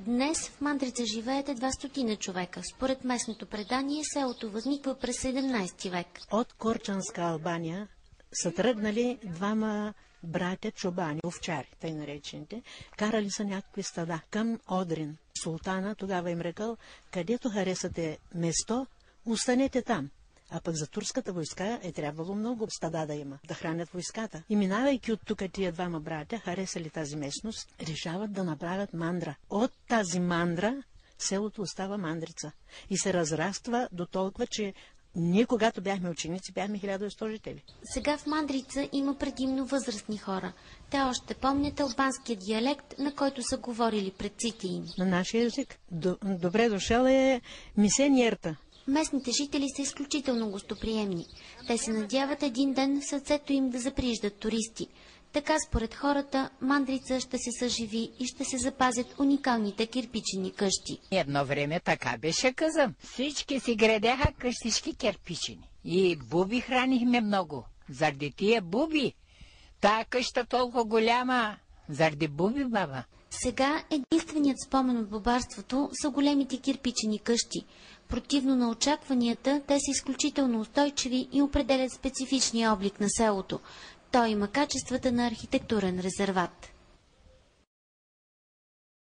Днес в Мандрица живеят едва 100 човека. Според местното предание, селото възниква през 17 век. От Корчанска Албания са тръгнали двама братя чобани, овчари, тъй наречените, карали са някакви стада към Одрин. Султана тогава им рекал: където харесате место, останете там. А пък за турската войска е трябвало много стада да има, да хранят войската. И минавайки от тук тия двама братя, харесали тази местност, решават да направят мандра. От тази мандра селото остава Мандрица и се разраства до толкова, че ние, когато бяхме ученици, бяхме 1100 жители. Сега в Мандрица има предимно възрастни хора. Те още помнят албанския диалект, на който са говорили предците им. На нашия език добре дошъл е мисенierta. Местните жители са изключително гостоприемни. Те се надяват един ден в сърцето им да заприиждат туристи. Така, според хората, Мандрица ще се съживи и ще се запазят уникалните кирпичени къщи. Едно време така беше, казам. Всички си градяха къщички кирпичени. И буби хранихме много. Заради тия буби. Тая къща толкова голяма. Заради буби, баба. Сега единственият спомен от бобарството са големите кирпичени къщи. Противно на очакванията, те са изключително устойчиви и определят специфичния облик на селото. Той има качествата на архитектурен резерват.